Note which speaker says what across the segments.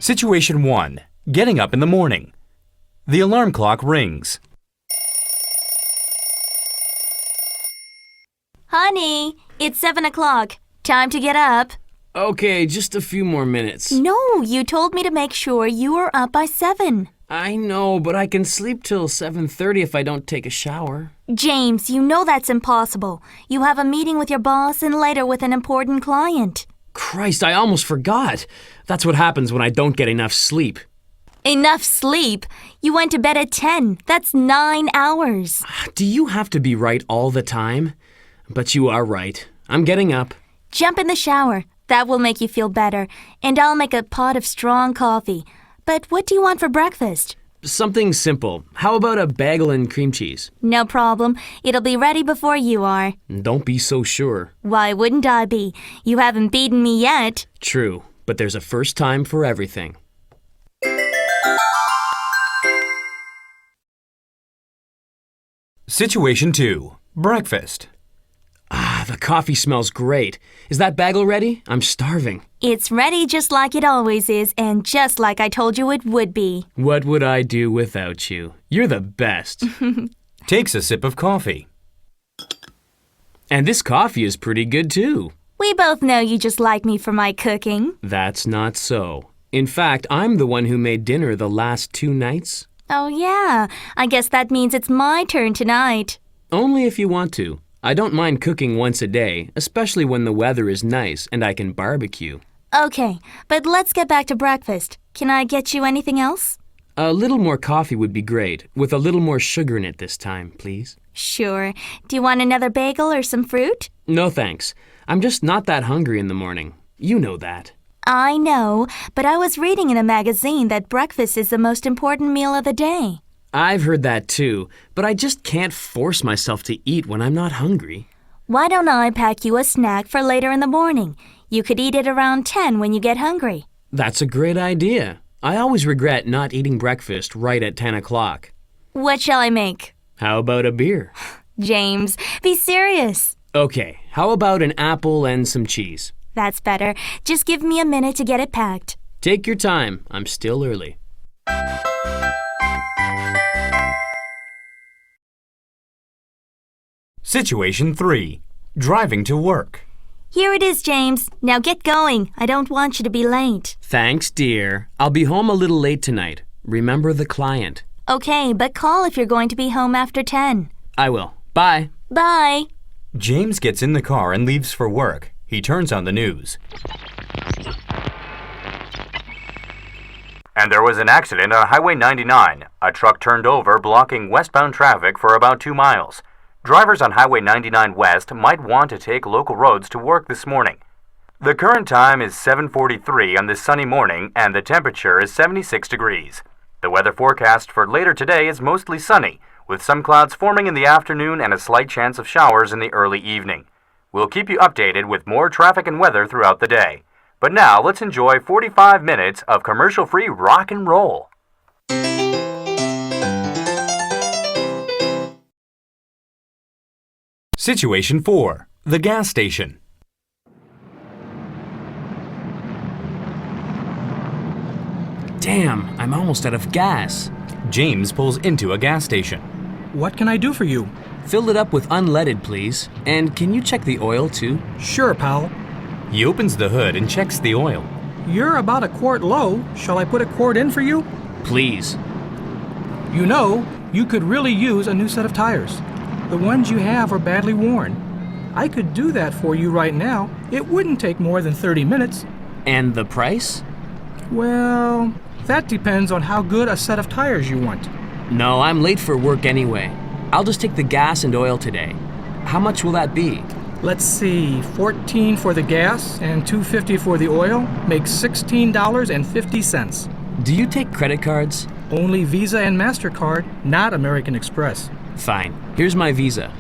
Speaker 1: Situation 1. Getting up in the morning. The alarm clock rings.
Speaker 2: Honey, it's 7 o'clock. Time to get up.
Speaker 3: Okay, just a few more minutes.
Speaker 2: No, you told me to make sure you were up by 7.
Speaker 3: I know, but I can sleep till 7:30 if I don't take a shower.
Speaker 2: James, you know that's impossible. You have a meeting with your boss and later with an important client.
Speaker 3: Christ, I almost forgot. That's what happens when I don't get enough sleep.
Speaker 2: Enough sleep? You went to bed at 10. That's 9 hours.
Speaker 3: Do you have to be right all the time? But you are right. I'm getting up.
Speaker 2: Jump in the shower. That will make you feel better. And I'll make a pot of strong coffee. But what do you want for breakfast?
Speaker 3: Something simple. How about a bagel and cream cheese?
Speaker 2: No problem. It'll be ready before you are.
Speaker 3: Don't be so sure.
Speaker 2: Why wouldn't I be? You haven't beaten me yet.
Speaker 3: True, but there's a first time for everything.
Speaker 1: Situation 2. Breakfast.
Speaker 3: The coffee smells great. Is that bagel ready? I'm starving.
Speaker 2: It's ready just like it always is, and just like I told you it would be.
Speaker 3: What would I do without you? You're the best.
Speaker 1: Takes a sip of coffee.
Speaker 3: And this coffee is pretty good too.
Speaker 2: We both know you just like me for my cooking.
Speaker 3: That's not so. In fact, I'm the one who made dinner the last 2 nights.
Speaker 2: Oh yeah, I guess that means it's my turn tonight.
Speaker 3: Only if you want to. I don't mind cooking once a day, especially when the weather is nice and I can barbecue.
Speaker 2: Okay, but let's get back to breakfast. Can I get you anything else?
Speaker 3: A little more coffee would be great, with a little more sugar in it this time, please.
Speaker 2: Sure. Do you want another bagel or some fruit?
Speaker 3: No thanks. I'm just not that hungry in the morning. You know that.
Speaker 2: I know, but I was reading in a magazine that breakfast is the most important meal of the day.
Speaker 3: I've heard that too, but I just can't force myself to eat when I'm not hungry.
Speaker 2: Why don't I pack you a snack for later in the morning? You could eat it around 10 when you get hungry.
Speaker 3: That's a great idea. I always regret not eating breakfast right at 10 o'clock.
Speaker 2: What shall I make?
Speaker 3: How about a beer?
Speaker 2: James, be serious.
Speaker 3: Okay, how about an apple and some cheese?
Speaker 2: That's better. Just give me a minute to get it packed.
Speaker 3: Take your time. I'm still early.
Speaker 1: Situation 3. Driving to work.
Speaker 2: Here it is, James. Now get going. I don't want you to be late.
Speaker 3: Thanks, dear. I'll be home a little late tonight. Remember the client.
Speaker 2: Okay, but call if you're going to be home after 10.
Speaker 3: I will. Bye.
Speaker 2: Bye.
Speaker 1: James gets in the car and leaves for work. He turns on the news. And there was an accident on Highway 99. A truck turned over, blocking westbound traffic for about 2 miles. Drivers on Highway 99 West might want to take local roads to work this morning. The current time is 7:43 on this sunny morning, and the temperature is 76 degrees. The weather forecast for later today is mostly sunny, with some clouds forming in the afternoon and a slight chance of showers in the early evening. We'll keep you updated with more traffic and weather throughout the day. But now, let's enjoy 45 minutes of commercial-free rock and roll. Situation 4. The gas station.
Speaker 3: Damn, I'm almost out of gas.
Speaker 1: James pulls into a gas station.
Speaker 4: What can I do for you?
Speaker 3: Fill it up with unleaded, please. And can you check the oil, too?
Speaker 4: Sure, pal.
Speaker 1: He opens the hood and checks the oil.
Speaker 4: You're about a quart low. Shall I put a quart in for you?
Speaker 3: Please.
Speaker 4: You know, you could really use a new set of tires. The ones you have are badly worn. I could do that for you right now. It wouldn't take more than 30 minutes.
Speaker 3: And the price?
Speaker 4: Well, that depends on how good a set of tires you want.
Speaker 3: No, I'm late for work anyway. I'll just take the gas and oil today. How much will that be?
Speaker 4: Let's see, $14 for the gas and $2.50 for the oil makes $16.50.
Speaker 3: Do you take credit cards?
Speaker 4: Only Visa and MasterCard, not American Express.
Speaker 3: Fine. Here's my Visa.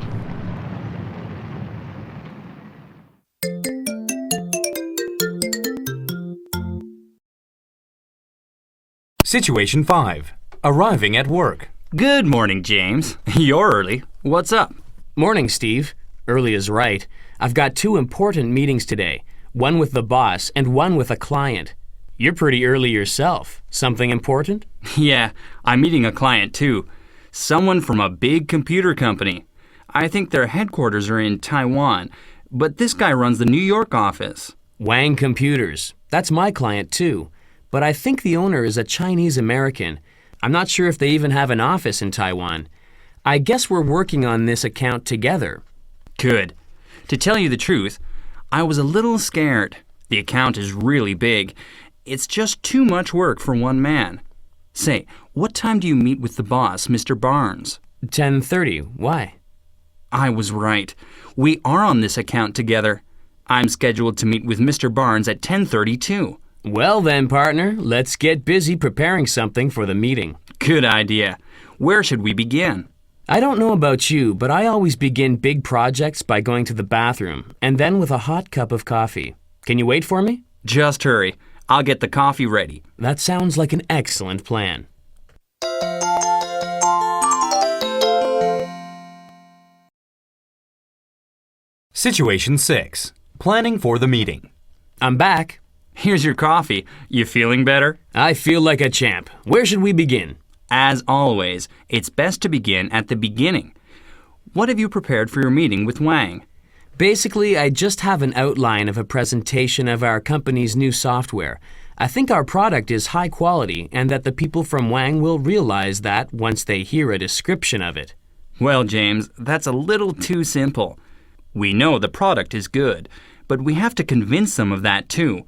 Speaker 1: Situation 5. Arriving at work.
Speaker 5: Good morning, James. You're early. What's up?
Speaker 3: Morning, Steve. Early is right. I've got 2 important meetings today. One with the boss and one with a client. You're pretty early yourself. Something important?
Speaker 5: Yeah, I'm meeting a client too. Someone from a big computer company. I think their headquarters are in Taiwan, but this guy runs the New York office.
Speaker 3: Wang Computers. That's my client too. But I think the owner is a Chinese American. I'm not sure if they even have an office in Taiwan. I guess we're working on this account together.
Speaker 5: Good. To tell you the truth, I was a little scared. The account is really big. It's just too much work for one man. Say, what time do you meet with the boss, Mr. Barnes?
Speaker 3: 10:30. Why?
Speaker 5: I was right. We are on this account together. I'm scheduled to meet with Mr. Barnes at 10:30 too.
Speaker 3: Well then, partner, let's get busy preparing something for the meeting.
Speaker 5: Good idea. Where should we begin?
Speaker 3: I don't know about you, but I always begin big projects by going to the bathroom, and then with a hot cup of coffee. Can you wait for me?
Speaker 5: Just hurry. I'll get the coffee ready.
Speaker 3: That sounds like an excellent plan.
Speaker 1: Situation 6. Planning for the meeting.
Speaker 3: I'm back.
Speaker 5: Here's your coffee. You feeling better?
Speaker 3: I feel like a champ. Where should we begin?
Speaker 5: As always, it's best to begin at the beginning. What have you prepared for your meeting with Wang?
Speaker 3: Basically, I just have an outline of a presentation of our company's new software. I think our product is high quality and that the people from Wang will realize that once they hear a description of it.
Speaker 5: Well, James, that's a little too simple. We know the product is good, but we have to convince them of that too.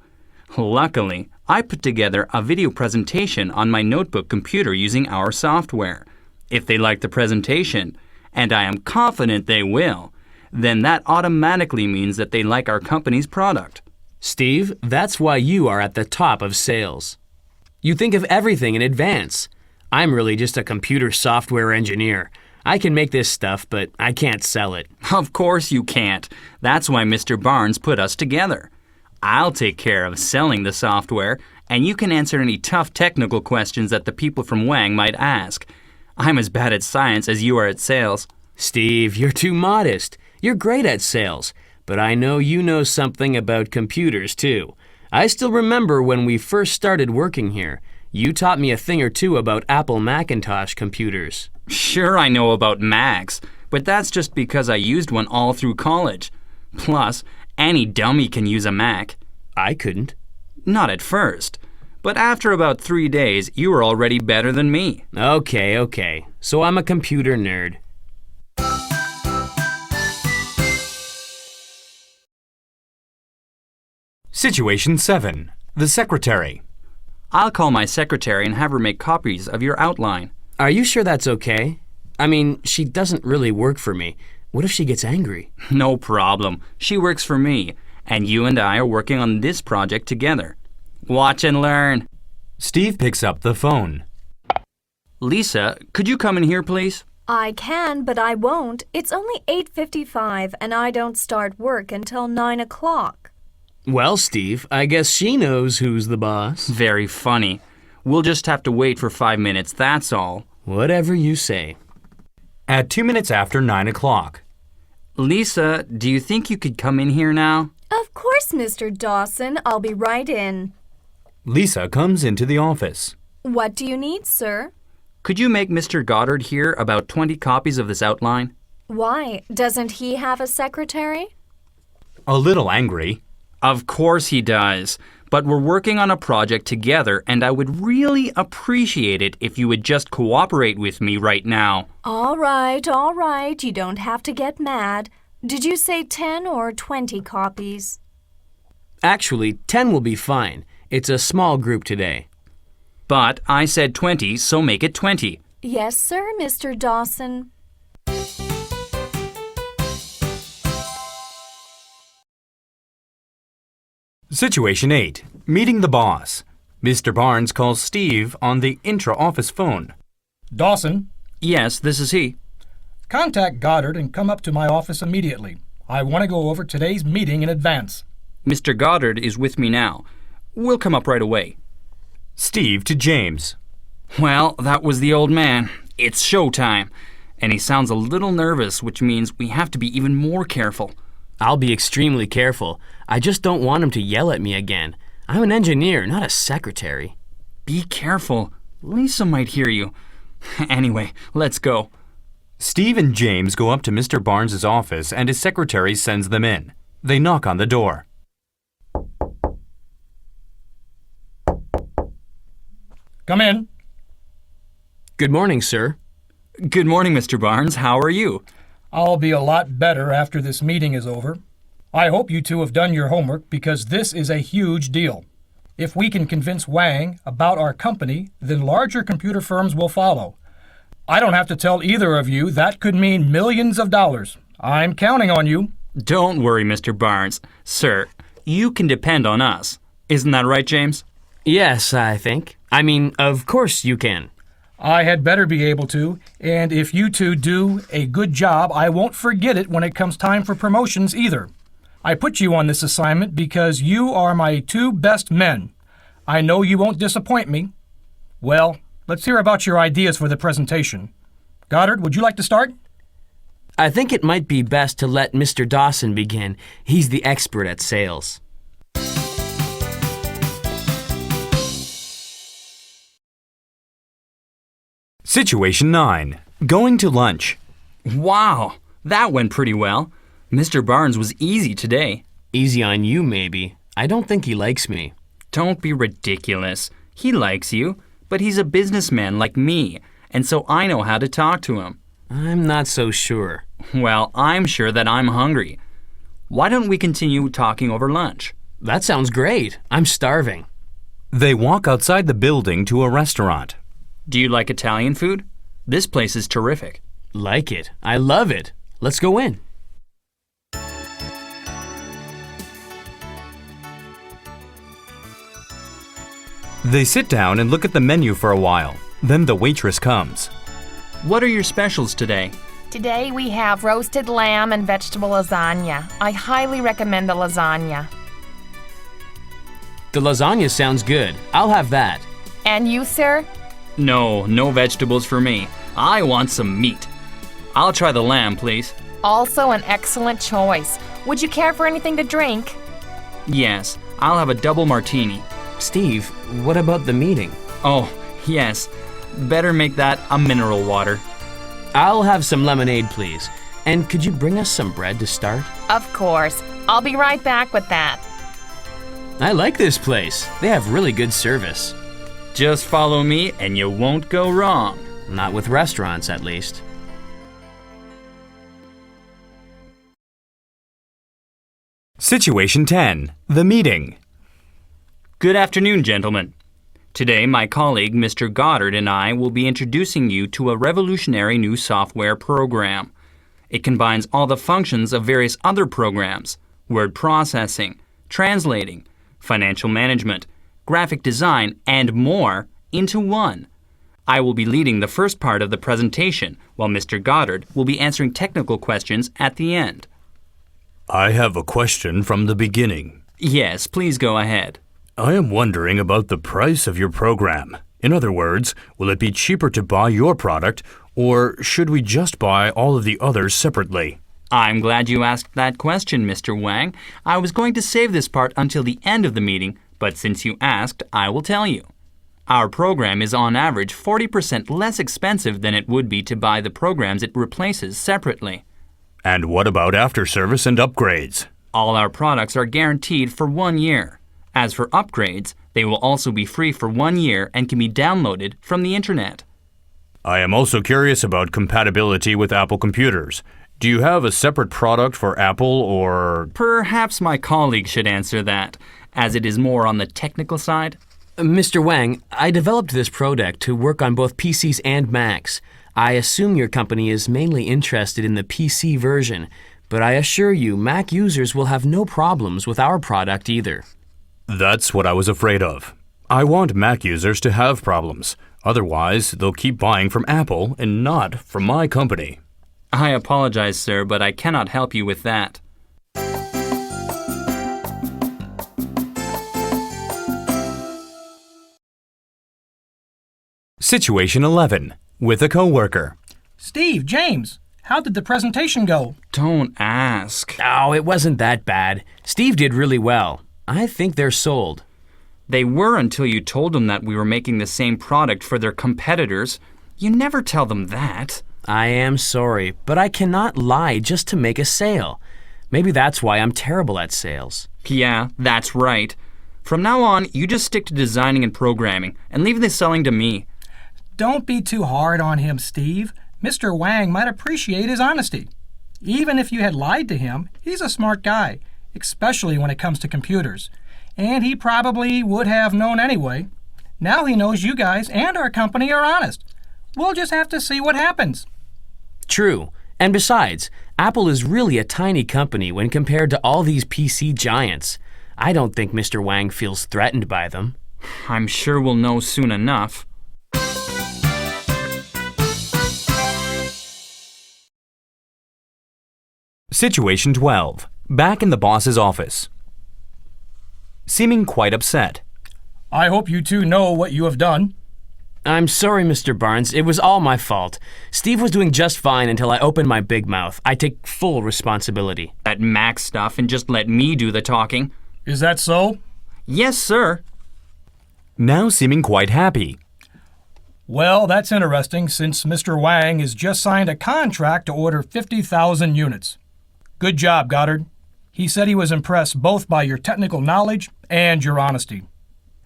Speaker 5: Luckily, I put together a video presentation on my notebook computer using our software. If they like the presentation, and I am confident they will, then that automatically means that they like our company's product.
Speaker 3: Steve, that's why you are at the top of sales. You think of everything in advance. I'm really just a computer software engineer. I can make this stuff, but I can't sell it.
Speaker 5: Of course you can't. That's why Mr. Barnes put us together. I'll take care of selling the software, and you can answer any tough technical questions that the people from Wang might ask. I'm as bad at science as you are at sales.
Speaker 3: Steve, you're too modest. You're great at sales, but I know you know something about computers too. I still remember when we first started working here. You taught me a thing or two about Apple Macintosh computers.
Speaker 5: Sure, I know about Macs, but that's just because I used one all through college. Plus, any dummy can use a Mac.
Speaker 3: I couldn't.
Speaker 5: Not at first. But after about 3 days, you were already better than me.
Speaker 3: Okay. So I'm a computer nerd.
Speaker 1: Situation 7. The secretary.
Speaker 5: I'll call my secretary and have her make copies of your outline.
Speaker 3: Are you sure that's okay? I mean, she doesn't really work for me. What if she gets angry?
Speaker 5: No problem. She works for me, and you and I are working on this project together. Watch and learn.
Speaker 1: Steve picks up the phone.
Speaker 5: Lisa, could you come in here, please?
Speaker 6: I can, but I won't. It's only 8:55 and I don't start work until 9 o'clock.
Speaker 3: Well, Steve, I guess she knows who's the boss.
Speaker 5: Very funny. We'll just have to wait for 5 minutes, that's all.
Speaker 3: Whatever you say.
Speaker 1: At 2 minutes after 9 o'clock.
Speaker 5: Lisa, do you think you could come in here now?
Speaker 6: Of course, Mr. Dawson. I'll be right in.
Speaker 1: Lisa comes into the office.
Speaker 6: What do you need, sir?
Speaker 5: Could you make Mr. Goddard here about 20 copies of this outline?
Speaker 6: Why? Doesn't he have a secretary?
Speaker 1: A little angry.
Speaker 5: Of course he does. But we're working on a project together, and I would really appreciate it if you would just cooperate with me right now.
Speaker 6: All right. You don't have to get mad. Did you say 10 or 20 copies?
Speaker 3: Actually, 10 will be fine. It's a small group today.
Speaker 5: But I said 20, so make it 20.
Speaker 6: Yes, sir, Mr. Dawson.
Speaker 1: Situation 8. Meeting the boss. Mr. Barnes calls Steve on the intra-office phone.
Speaker 4: Dawson,
Speaker 5: Yes, this is he.
Speaker 4: contact Goddard and come up to my office immediately. I want to go over today's meeting in advance.
Speaker 5: Mr. Goddard is with me now. We'll come up right away.
Speaker 1: Steve to James.
Speaker 5: Well, that was the old man. It's showtime. And he sounds a little nervous, which means we have to be even more careful.
Speaker 3: I'll be extremely careful. I just don't want him to yell at me again. I'm an engineer, not a secretary.
Speaker 5: Be careful. Lisa might hear you. Anyway, let's go.
Speaker 1: Steve and James go up to Mr. Barnes's office and his secretary sends them in. They knock on the door.
Speaker 4: Come in.
Speaker 3: Good morning, sir.
Speaker 5: Good morning, Mr. Barnes. How are you?
Speaker 4: I'll be a lot better after this meeting is over. I hope you two have done your homework because this is a huge deal. If we can convince Wang about our company, then larger computer firms will follow. I don't have to tell either of you that could mean millions of dollars. I'm counting on you.
Speaker 5: Don't worry, Mr. Barnes. Sir, you can depend on us. Isn't that right, James?
Speaker 3: Yes, I think. I mean, of course you can.
Speaker 4: I had better be able to, and if you two do a good job, I won't forget it when it comes time for promotions either. I put you on this assignment because you are my two best men. I know you won't disappoint me. Well, let's hear about your ideas for the presentation. Goddard, would you like to start?
Speaker 3: I think it might be best to let Mr. Dawson begin. He's the expert at sales.
Speaker 1: Situation 9. Going to lunch.
Speaker 5: Wow, that went pretty well. Mr. Barnes was easy today.
Speaker 3: Easy on you, maybe. I don't think he likes me.
Speaker 5: Don't be ridiculous. He likes you, but he's a businessman like me, and so I know how to talk to him.
Speaker 3: I'm not so sure.
Speaker 5: Well, I'm sure that I'm hungry. Why don't we continue talking over lunch?
Speaker 3: That sounds great. I'm starving.
Speaker 1: They walk outside the building to a restaurant.
Speaker 5: Do you like Italian food? This place is terrific.
Speaker 3: Like it. I love it. Let's go in.
Speaker 1: They sit down and look at the menu for a while. Then the waitress comes.
Speaker 5: What are your specials today?
Speaker 7: Today we have roasted lamb and vegetable lasagna. I highly recommend the lasagna.
Speaker 3: The lasagna sounds good. I'll have that.
Speaker 7: And you, sir?
Speaker 5: No vegetables for me. I want some meat. I'll try the lamb, please.
Speaker 7: Also an excellent choice. Would you care for anything to drink?
Speaker 5: Yes, I'll have a double martini.
Speaker 3: Steve, what about the meeting?
Speaker 5: Oh, yes. Better make that a mineral water.
Speaker 3: I'll have some lemonade, please. And could you bring us some bread to start?
Speaker 7: Of course. I'll be right back with that.
Speaker 3: I like this place. They have really good service.
Speaker 5: Just follow me and you won't go wrong.
Speaker 3: Not with restaurants, at least.
Speaker 1: Situation 10. The meeting.
Speaker 5: Good afternoon, gentlemen. Today, my colleague, Mr. Goddard, and I will be introducing you to a revolutionary new software program. It combines all the functions of various other programs: word processing, translating, financial management, graphic design, and more into one. I will be leading the first part of the presentation, while Mr. Goddard will be answering technical questions at the end.
Speaker 1: I have a question from the beginning.
Speaker 5: Yes, please go ahead.
Speaker 1: I am wondering about the price of your program. In other words, will it be cheaper to buy your product, or should we just buy all of the others separately?
Speaker 5: I'm glad you asked that question, Mr. Wang. I was going to save this part until the end of the meeting, but since you asked, I will tell you. Our program is on average 40% less expensive than it would be to buy the programs it replaces separately.
Speaker 1: And what about after-service and upgrades?
Speaker 5: All our products are guaranteed for 1 year. As for upgrades, they will also be free for 1 year and can be downloaded from the internet.
Speaker 1: I am also curious about compatibility with Apple computers. Do you have a separate product for Apple or...
Speaker 5: Perhaps my colleague should answer that, as it is more on the technical side.
Speaker 3: Mr. Wang, I developed this product to work on both PCs and Macs. I assume your company is mainly interested in the PC version, but I assure you Mac users will have no problems with our product either.
Speaker 1: That's what I was afraid of. I want Mac users to have problems. Otherwise, they'll keep buying from Apple and not from my company.
Speaker 5: I apologize, sir, but I cannot help you with that.
Speaker 1: Situation 11. With a coworker.
Speaker 4: Steve, James, how did the presentation go?
Speaker 5: Don't ask.
Speaker 3: Oh, it wasn't that bad. Steve did really well. I think they're sold.
Speaker 5: They were until you told them that we were making the same product for their competitors. You never tell them that.
Speaker 3: I am sorry, but I cannot lie just to make a sale. Maybe that's why I'm terrible at sales.
Speaker 5: Yeah, that's right. From now on, you just stick to designing and programming and leave the selling to me.
Speaker 4: Don't be too hard on him, Steve. Mr. Wang might appreciate his honesty. Even if you had lied to him, he's a smart guy, especially when it comes to computers. And he probably would have known anyway. Now he knows you guys and our company are honest. We'll just have to see what happens.
Speaker 3: True. And besides, Apple is really a tiny company when compared to all these PC giants. I don't think Mr. Wang feels threatened by them.
Speaker 5: I'm sure we'll know soon enough.
Speaker 1: Situation 12. Back in the boss's office. Seeming quite upset.
Speaker 4: I hope you two know what you have done.
Speaker 3: I'm sorry, Mr. Barnes. It was all my fault. Steve was doing just fine until I opened my big mouth. I take full responsibility.
Speaker 5: That Mac stuff and just let me do the talking.
Speaker 4: Is that so?
Speaker 5: Yes, sir.
Speaker 1: Now seeming quite happy.
Speaker 4: Well, that's interesting since Mr. Wang has just signed a contract to order 50,000 units. Good job, Goddard. He said he was impressed both by your technical knowledge and your honesty.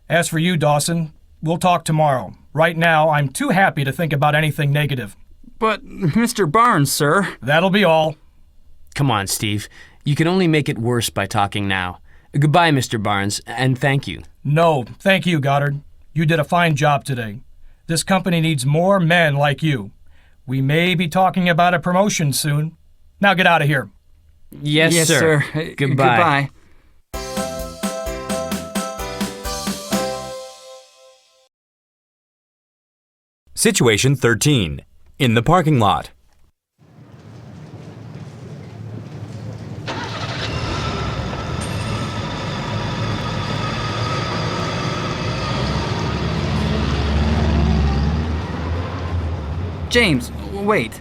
Speaker 4: As for you, Dawson, we'll talk tomorrow. Right now, I'm too happy to think about anything negative.
Speaker 5: But, Mr. Barnes, sir.
Speaker 4: That'll be all.
Speaker 3: Come on, Steve. You can only make it worse by talking now. Goodbye, Mr. Barnes, and thank you.
Speaker 4: No, thank you, Goddard. You did a fine job today. This company needs more men like you. We may be talking about a promotion soon. Now get out of here.
Speaker 3: Yes, sir. Goodbye.
Speaker 1: Situation 13. In the parking lot.
Speaker 5: James, wait.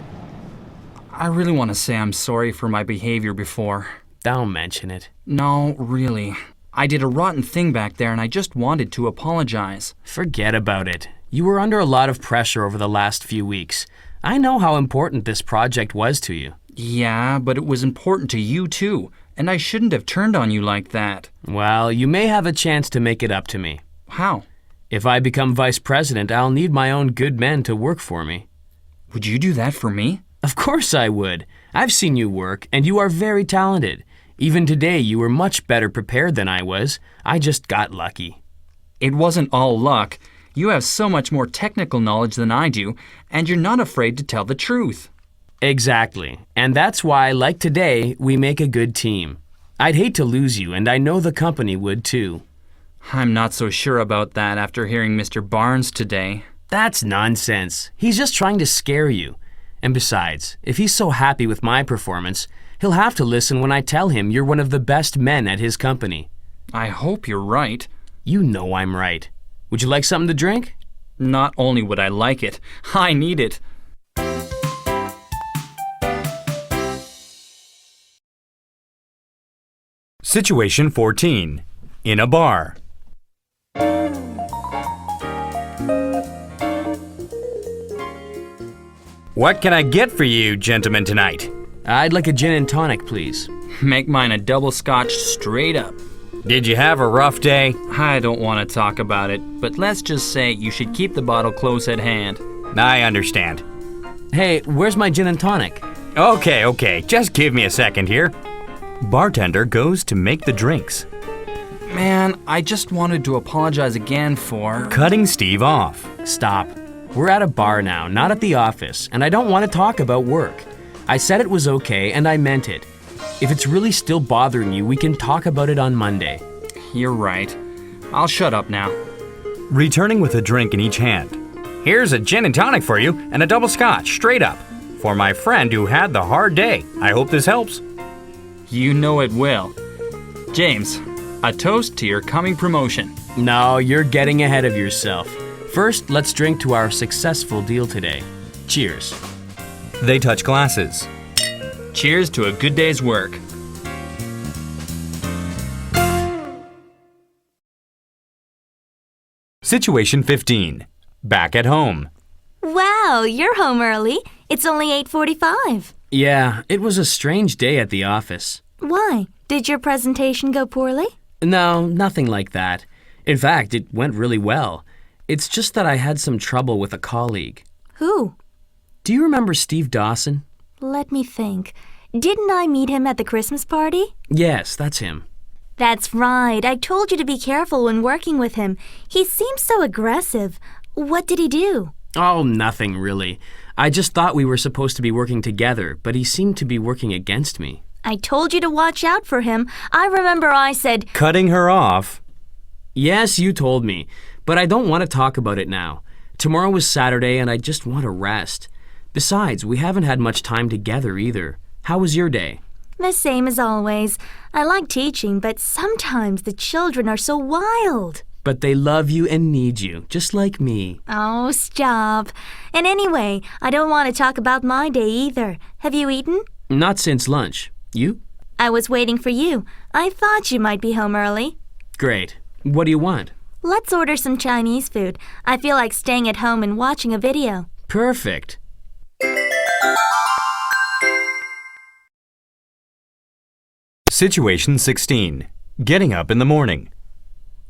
Speaker 5: I really want to say I'm sorry for my behavior before.
Speaker 3: Don't mention it.
Speaker 5: No, really. I did a rotten thing back there and I just wanted to apologize.
Speaker 3: Forget about it. You were under a lot of pressure over the last few weeks. I know how important this project was to you.
Speaker 5: Yeah, but it was important to you too, and I shouldn't have turned on you like that.
Speaker 3: Well, you may have a chance to make it up to me.
Speaker 5: How?
Speaker 3: If I become vice president, I'll need my own good men to work for me.
Speaker 5: Would you do that for me?
Speaker 3: Of course I would. I've seen you work, and you are very talented. Even today, you were much better prepared than I was. I just got lucky.
Speaker 5: It wasn't all luck. You have so much more technical knowledge than I do, and you're not afraid to tell the truth.
Speaker 3: Exactly. And that's why, like today, we make a good team. I'd hate to lose you, and I know the company would too.
Speaker 5: I'm not so sure about that after hearing Mr. Barnes today.
Speaker 3: That's nonsense. He's just trying to scare you. And besides, if he's so happy with my performance, he'll have to listen when I tell him you're one of the best men at his company.
Speaker 5: I hope you're right.
Speaker 3: You know I'm right. Would you like something to drink?
Speaker 5: Not only would I like it, I need it.
Speaker 1: Situation 14. In a bar. What can I get for you, gentlemen, tonight?
Speaker 3: I'd like a gin and tonic, please.
Speaker 5: Make mine a double scotch straight up.
Speaker 1: Did you have a rough day?
Speaker 5: I don't want to talk about it, but let's just say you should keep the bottle close at hand.
Speaker 1: I understand.
Speaker 3: Hey, where's my gin and tonic?
Speaker 1: Okay, just give me a second here. Bartender goes to make the drinks.
Speaker 5: Man, I just wanted to apologize again for...
Speaker 1: Cutting Steve off.
Speaker 3: Stop. We're at a bar now, not at the office, and I don't want to talk about work. I said it was okay, and I meant it. If it's really still bothering you, we can talk about it on Monday.
Speaker 5: You're right. I'll shut up now.
Speaker 1: Returning with a drink in each hand. Here's a gin and tonic for you, and a double scotch, straight up. For my friend who had the hard day. I hope this helps.
Speaker 5: You know it will. James, a toast to your coming promotion.
Speaker 3: No, you're getting ahead of yourself. First, let's drink to our successful deal today. Cheers.
Speaker 1: They touch glasses.
Speaker 5: Cheers to a good day's work.
Speaker 1: Situation 15. Back at home.
Speaker 2: Wow, you're home early. It's only 8:45.
Speaker 3: Yeah, it was a strange day at the office.
Speaker 2: Why? Did your presentation go poorly?
Speaker 3: No, nothing like that. In fact, it went really well. It's just that I had some trouble with a colleague.
Speaker 2: Who?
Speaker 3: Do you remember Steve Dawson?
Speaker 2: Let me think. Didn't I meet him at the Christmas party?
Speaker 3: Yes, that's him.
Speaker 2: That's right. I told you to be careful when working with him. He seems so aggressive. What did he do?
Speaker 3: Oh, nothing really. I just thought we were supposed to be working together, but he seemed to be working against me.
Speaker 2: I told you to watch out for him. I remember I said,
Speaker 1: Cutting her off.
Speaker 3: Yes, you told me, but I don't want to talk about it now. Tomorrow is Saturday and I just want to rest. Besides, we haven't had much time together either. How was your day?
Speaker 2: the same as always. I like teaching, but sometimes the children are so wild.
Speaker 3: But they love you and need you, just like me.
Speaker 2: Oh, stop. And anyway, I don't want to talk about my day either. Have you eaten?
Speaker 3: Not since lunch. You?
Speaker 2: I was waiting for you. I thought you might be home early.
Speaker 3: Great. What do you want?
Speaker 2: Let's order some Chinese food. I feel like staying at home and watching a video.
Speaker 3: Perfect.
Speaker 1: Situation 16. Getting up in the morning.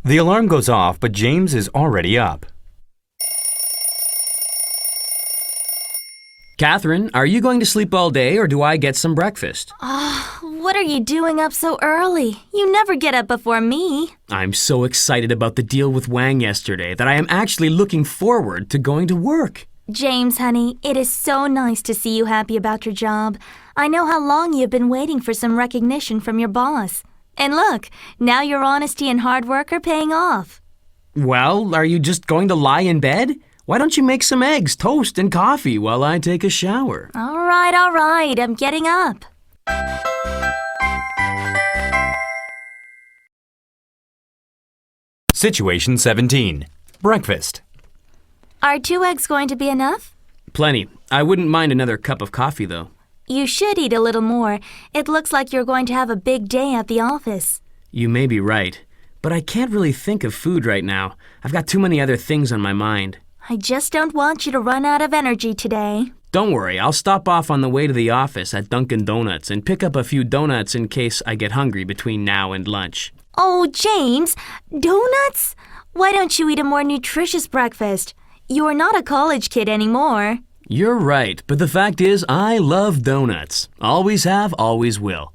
Speaker 1: The alarm goes off, but James is already up.
Speaker 3: Catherine, are you going to sleep all day or do I get some breakfast?
Speaker 2: What are you doing up so early? You never get up before me.
Speaker 3: I'm so excited about the deal with Wang yesterday that I am actually looking forward to going to work.
Speaker 2: James, honey, it is so nice to see you happy about your job. I know how long you've been waiting for some recognition from your boss. And look, now your honesty and hard work are paying off.
Speaker 3: Well, are you just going to lie in bed? Why don't you make some eggs, toast, and coffee while I take a shower?
Speaker 2: All right, I'm getting up.
Speaker 1: Situation 17. Breakfast.
Speaker 2: Are 2 eggs going to be enough?
Speaker 3: Plenty. I wouldn't mind another cup of coffee, though.
Speaker 2: You should eat a little more. It looks like you're going to have a big day at the office.
Speaker 3: You may be right, but I can't really think of food right now. I've got too many other things on my mind.
Speaker 2: I just don't want you to run out of energy today.
Speaker 3: Don't worry, I'll stop off on the way to the office at Dunkin' Donuts and pick up a few donuts in case I get hungry between now and lunch.
Speaker 2: Oh, James, donuts? Why don't you eat a more nutritious breakfast? You're not a college kid anymore.
Speaker 3: You're right, but the fact is I love donuts. Always have, always will.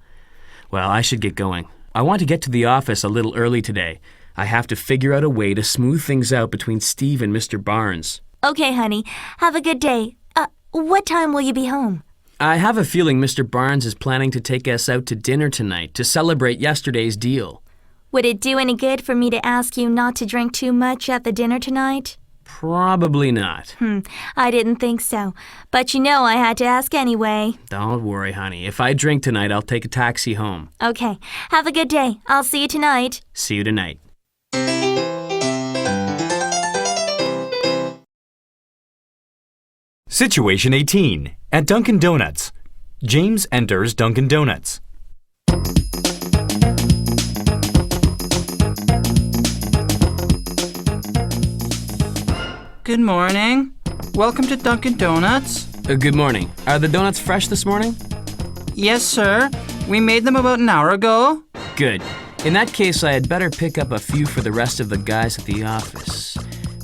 Speaker 3: Well, I should get going. I want to get to the office a little early today. I have to figure out a way to smooth things out between Steve and Mr. Barnes.
Speaker 2: Okay, honey. Have a good day. What time will you be home?
Speaker 3: I have a feeling Mr. Barnes is planning to take us out to dinner tonight to celebrate yesterday's deal.
Speaker 2: Would it do any good for me to ask you not to drink too much at the dinner tonight?
Speaker 3: Probably not.
Speaker 2: I didn't think so. But you know I had to ask anyway.
Speaker 3: Don't worry, honey. If I drink tonight, I'll take a taxi home.
Speaker 2: Okay. Have a good day. I'll see you tonight.
Speaker 3: See you tonight.
Speaker 1: Situation 18. At Dunkin' Donuts. James enters Dunkin' Donuts.
Speaker 5: Good morning. Welcome to Dunkin' Donuts.
Speaker 3: Good morning. Are the donuts fresh this morning?
Speaker 5: Yes, sir. We made them about an hour ago.
Speaker 3: Good. In that case, I had better pick up a few for the rest of the guys at the office.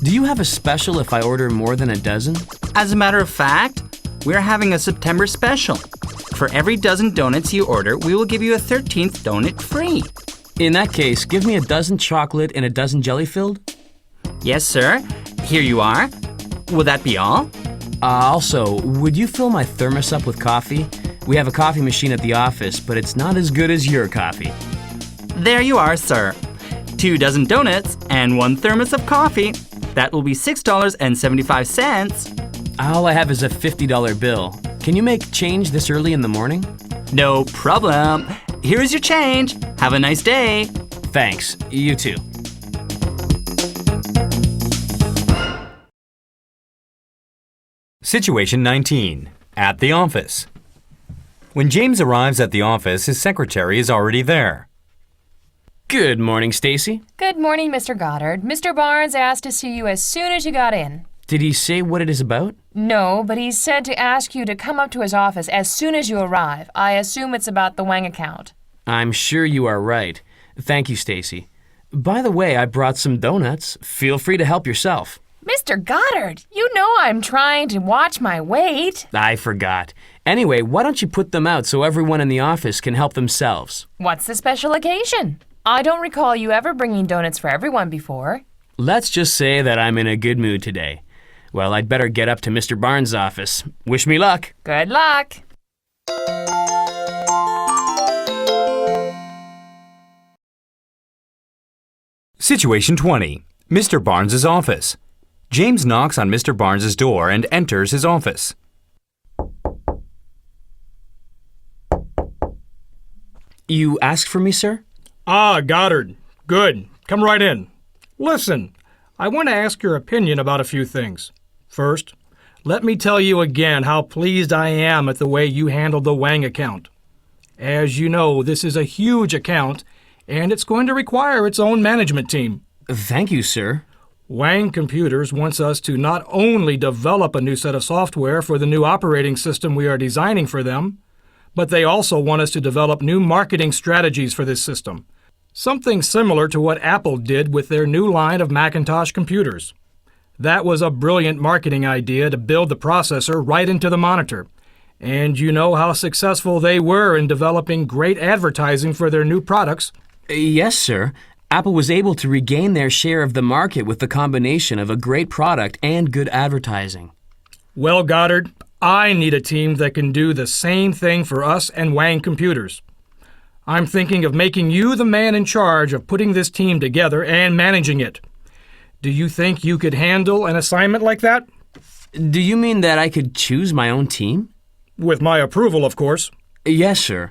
Speaker 3: Do you have a special if I order more than a dozen?
Speaker 5: As a matter of fact, we're having a September special. For every dozen donuts you order, we will give you a 13th donut free.
Speaker 3: In that case, give me a dozen chocolate and a dozen jelly-filled.
Speaker 5: Yes, sir. Here you are. Will that be all?
Speaker 3: Also, would you fill my thermos up with coffee? We have a coffee machine at the office, but it's not as good as your coffee.
Speaker 5: There you are, sir. 2 dozen donuts and 1 thermos of coffee. That will be $6.75.
Speaker 3: All I have is a $50 bill. Can you make change this early in the morning?
Speaker 5: No problem. Here is your change. Have a nice day.
Speaker 3: Thanks. You too.
Speaker 1: Situation 19. At the office. When James arrives at the office, his secretary is already there.
Speaker 3: Good morning, Stacy.
Speaker 7: Good morning, Mr. Goddard. Mr. Barnes asked to see you as soon as you got in.
Speaker 3: Did he say what it is about?
Speaker 7: No, but he said to ask you to come up to his office as soon as you arrive. I assume it's about the Wang account.
Speaker 3: I'm sure you are right. Thank you, Stacy. By the way, I brought some donuts. Feel free to help yourself.
Speaker 7: Mr. Goddard, you know I'm trying to watch my weight.
Speaker 3: I forgot. Anyway, why don't you put them out so everyone in the office can help themselves?
Speaker 7: What's the special occasion? I don't recall you ever bringing donuts for everyone before.
Speaker 3: Let's just say that I'm in a good mood today. Well, I'd better get up to Mr. Barnes' office. Wish me luck.
Speaker 7: Good luck.
Speaker 1: Situation 20. Mr. Barnes' office. James knocks on Mr. Barnes' door and enters his office.
Speaker 3: You asked for me, sir?
Speaker 4: Ah, Goddard. Good. Come right in. Listen, I want to ask your opinion about a few things. First, let me tell you again how pleased I am at the way you handled the Wang account. As you know, this is a huge account, and it's going to require its own management team.
Speaker 3: Thank you, sir.
Speaker 4: Wang Computers wants us to not only develop a new set of software for the new operating system we are designing for them, but they also want us to develop new marketing strategies for this system. Something similar to what Apple did with their new line of Macintosh computers. That was a brilliant marketing idea to build the processor right into the monitor. And you know how successful they were in developing great advertising for their new products.
Speaker 3: Yes, sir. Apple was able to regain their share of the market with the combination of a great product and good advertising.
Speaker 4: Well, Goddard, I need a team that can do the same thing for us and Wang Computers. I'm thinking of making you the man in charge of putting this team together and managing it. Do you think you could handle an assignment like that?
Speaker 3: Do you mean that I could choose my own team?
Speaker 4: With my approval, of course.
Speaker 3: Yes, sir.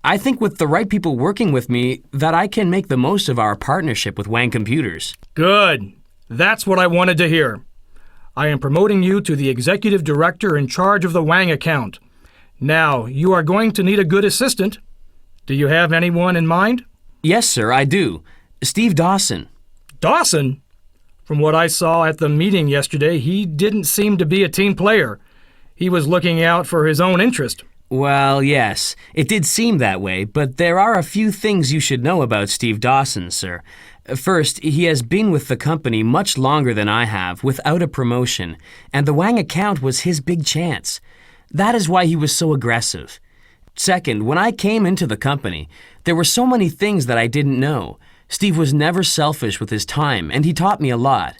Speaker 3: I think with the right people working with me that I can make the most of our partnership with Wang Computers.
Speaker 4: Good. That's what I wanted to hear. I am promoting you to the executive director in charge of the Wang account. Now, you are going to need a good assistant. Do you have anyone in mind?
Speaker 3: Yes, sir, I do. Steve Dawson.
Speaker 4: Dawson? From what I saw at the meeting yesterday, he didn't seem to be a team player. He was looking out for his own interest.
Speaker 3: Well, yes, it did seem that way, but there are a few things you should know about Steve Dawson, sir. First, he has been with the company much longer than I have, without a promotion, and the Wang account was his big chance. That is why he was so aggressive. Second, when I came into the company, there were so many things that I didn't know. Steve was never selfish with his time, and he taught me a lot.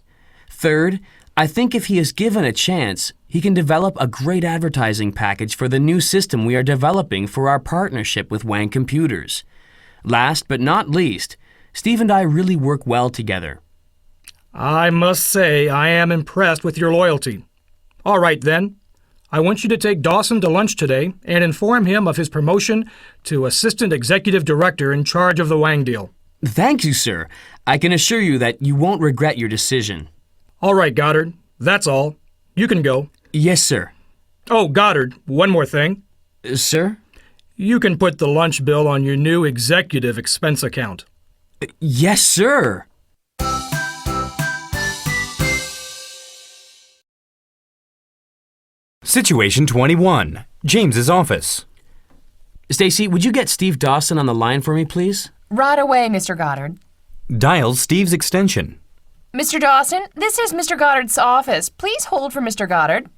Speaker 3: Third, I think if he is given a chance, he can develop a great advertising package for the new system we are developing for our partnership with Wang Computers. Last but not least, Steve and I really work well together.
Speaker 4: I must say I am impressed with your loyalty. All right, then. I want you to take Dawson to lunch today and inform him of his promotion to Assistant Executive Director in charge of the Wang deal.
Speaker 3: Thank you, sir. I can assure you that you won't regret your decision.
Speaker 4: All right, Goddard. That's all. You can go.
Speaker 3: Yes, sir.
Speaker 4: Oh, Goddard, one more thing.
Speaker 3: Sir?
Speaker 4: You can put the lunch bill on your new executive expense account.
Speaker 3: Yes, sir.
Speaker 1: Situation 21. James's office.
Speaker 3: Stacy, would you get Steve Dawson on the line for me, please?
Speaker 7: Right away, Mr. Goddard.
Speaker 1: Dials Steve's extension.
Speaker 7: Mr. Dawson, this is Mr. Goddard's office. Please hold for Mr. Goddard.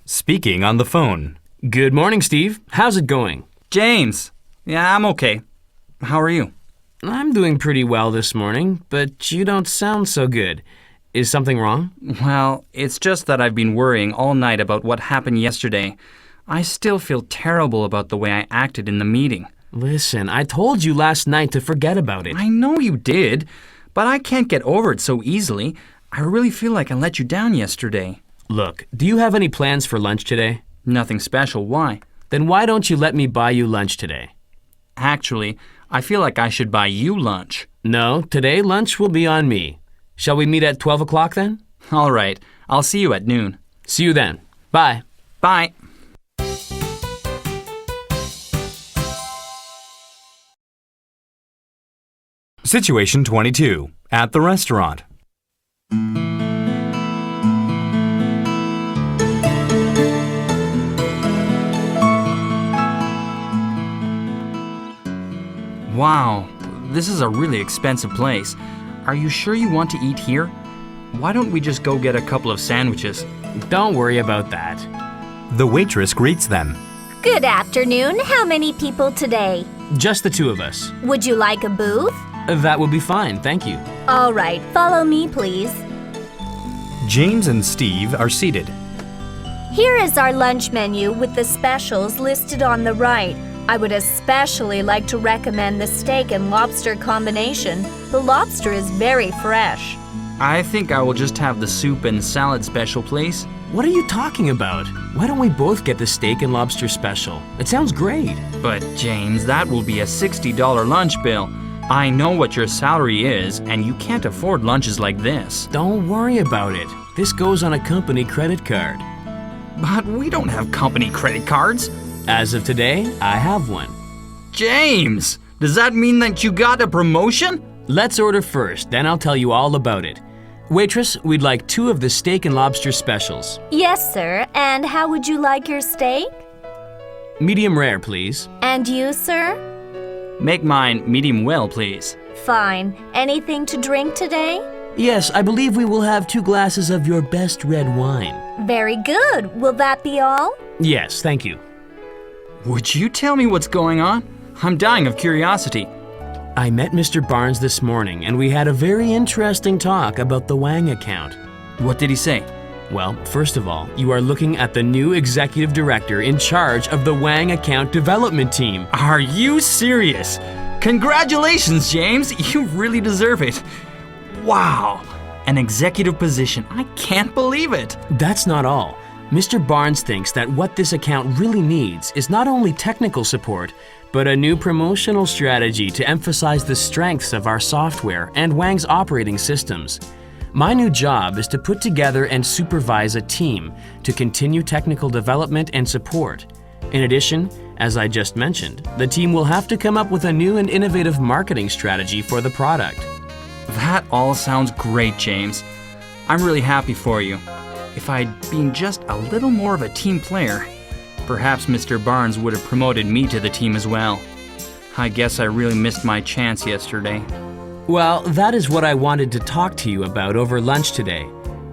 Speaker 1: Speaking on the phone.
Speaker 3: Good morning, Steve. How's it going?
Speaker 5: James. Yeah, I'm okay. How are you?
Speaker 3: I'm doing pretty well this morning, but you don't sound so good. Is something wrong?
Speaker 5: Well, it's just that I've been worrying all night about what happened yesterday. I still feel terrible about the way I acted in the meeting.
Speaker 3: Listen, I told you last night to forget about it.
Speaker 5: I know you did, but I can't get over it so easily. I really feel like I let you down yesterday.
Speaker 3: Look, do you have any plans for lunch today?
Speaker 5: Nothing special. Why?
Speaker 3: Then why don't you let me buy you lunch today?
Speaker 5: Actually, I feel like I should buy you lunch.
Speaker 3: No, today lunch will be on me. Shall we meet at 12 o'clock then?
Speaker 5: All right. I'll see you at noon.
Speaker 3: See you then. Bye.
Speaker 5: Bye.
Speaker 1: Situation 22. At the restaurant.
Speaker 5: Wow, this is a really expensive place. Are you sure you want to eat here? Why don't we just go get a couple of sandwiches?
Speaker 3: Don't worry about that.
Speaker 1: The waitress greets them.
Speaker 8: Good afternoon. How many people today?
Speaker 3: Just the two of us.
Speaker 8: Would you like a booth?
Speaker 3: That would be fine, thank you.
Speaker 8: All right, follow me, please.
Speaker 1: James and Steve are seated.
Speaker 6: Here is our lunch menu with the specials listed on the right. I would especially like to recommend the steak and lobster combination. The lobster is very fresh.
Speaker 5: I think I will just have the soup and salad special, please.
Speaker 3: What are you talking about? Why don't we both get the steak and lobster special? It sounds great.
Speaker 5: But James, that will be a $60 lunch bill. I know what your salary is, and you can't afford lunches like this.
Speaker 3: Don't worry about it. This goes on a company credit card.
Speaker 5: But we don't have company credit cards.
Speaker 3: As of today, I have one.
Speaker 5: James, does that mean that you got a promotion?
Speaker 3: Let's order first, then I'll tell you all about it. Waitress, we'd like 2 of the steak and lobster specials.
Speaker 6: Yes, sir. And how would you like your steak?
Speaker 3: Medium rare, please.
Speaker 6: And you, sir?
Speaker 5: Make mine medium well, please.
Speaker 6: Fine. Anything to drink today?
Speaker 3: Yes, I believe we will have 2 glasses of your best red wine.
Speaker 6: Very good. Will that be all?
Speaker 3: Yes, thank you.
Speaker 5: Would you tell me what's going on? I'm dying of curiosity.
Speaker 3: I met Mr. Barnes this morning and we had a very interesting talk about the Wang account.
Speaker 5: What did he say?
Speaker 3: Well, first of all, you are looking at the new executive director in charge of the Wang account development team.
Speaker 5: Are you serious? Congratulations, James. You really deserve it. Wow, an executive position. I can't believe it.
Speaker 3: That's not all. Mr. Barnes thinks that what this account really needs is not only technical support, but a new promotional strategy to emphasize the strengths of our software and Wang's operating systems. My new job is to put together and supervise a team to continue technical development and support. In addition, as I just mentioned, the team will have to come up with a new and innovative marketing strategy for the product.
Speaker 5: That all sounds great, James. I'm really happy for you. If I'd been just a little more of a team player, perhaps Mr. Barnes would have promoted me to the team as well. I guess I really missed my chance yesterday.
Speaker 3: Well, that is what I wanted to talk to you about over lunch today.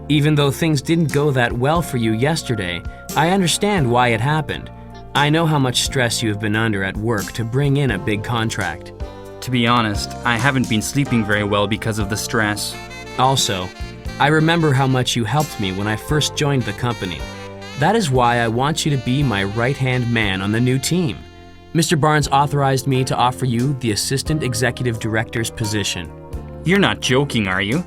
Speaker 3: Even though things didn't go that well for you yesterday, I understand why it happened. I know how much stress you have been under at work to bring in a big contract.
Speaker 5: To be honest, I haven't been sleeping very well because of the stress.
Speaker 3: Also, I remember how much you helped me when I first joined the company. That is why I want you to be my right-hand man on the new team. Mr. Barnes authorized me to offer you the Assistant Executive Director's position.
Speaker 5: You're not joking, are you?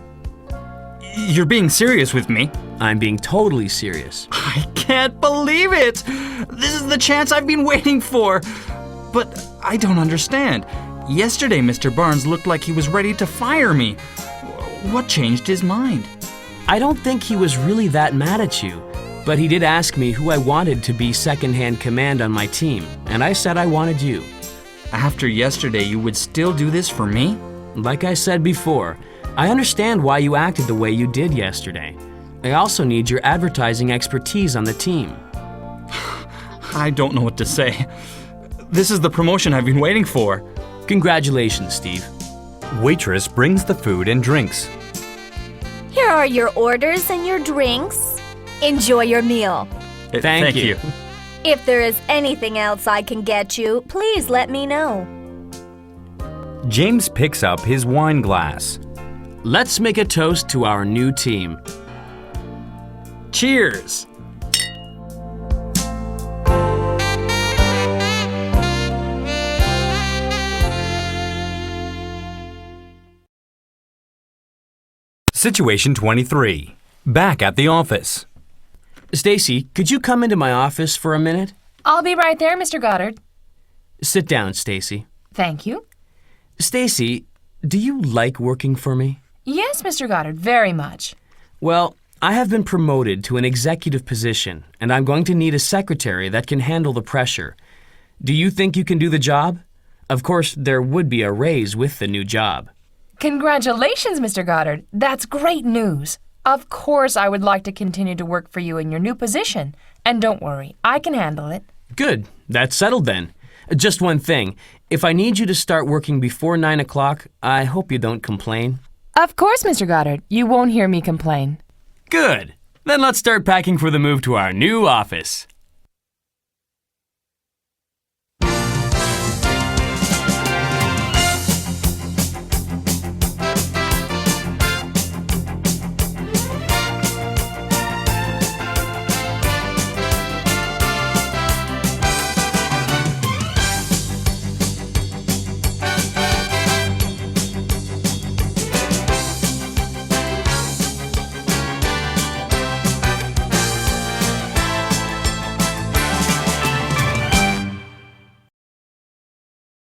Speaker 5: You're being serious with me?
Speaker 3: I'm being totally serious.
Speaker 5: I can't believe it! This is the chance I've been waiting for! But I don't understand. Yesterday, Mr. Barnes looked like he was ready to fire me. What changed his mind?
Speaker 3: I don't think he was really that mad at you, but he did ask me who I wanted to be second-hand command on my team, and I said I wanted you.
Speaker 5: After yesterday, you would still do this for me?
Speaker 3: Like I said before, I understand why you acted the way you did yesterday. I also need your advertising expertise on the team.
Speaker 5: I don't know what to say. This is the promotion I've been waiting for.
Speaker 3: Congratulations, Steve.
Speaker 1: Waitress brings the food and drinks.
Speaker 6: Here are your orders and your drinks. Enjoy your meal.
Speaker 3: Thank you.
Speaker 6: If there is anything else I can get you, please let me know.
Speaker 1: James picks up his wine glass.
Speaker 3: Let's make a toast to our new team.
Speaker 5: Cheers!
Speaker 1: Situation 23. Back at the office.
Speaker 3: Stacy, could you come into my office for a minute?
Speaker 7: I'll be right there, Mr. Goddard.
Speaker 3: Sit down, Stacy.
Speaker 7: Thank you.
Speaker 3: Stacy, do you like working for me?
Speaker 7: Yes, Mr. Goddard, very much.
Speaker 3: Well, I have been promoted to an executive position, and I'm going to need a secretary that can handle the pressure. Do you think you can do the job? Of course, there would be a raise with the new job.
Speaker 7: Congratulations, Mr. Goddard. That's great news. Of course, I would like to continue to work for you in your new position. And don't worry, I can handle it.
Speaker 3: Good. That's settled then. Just one thing. If I need you to start working before 9 o'clock, I hope you don't complain.
Speaker 7: Of course, Mr. Goddard. You won't hear me complain.
Speaker 3: Good. Then let's start packing for the move to our new office.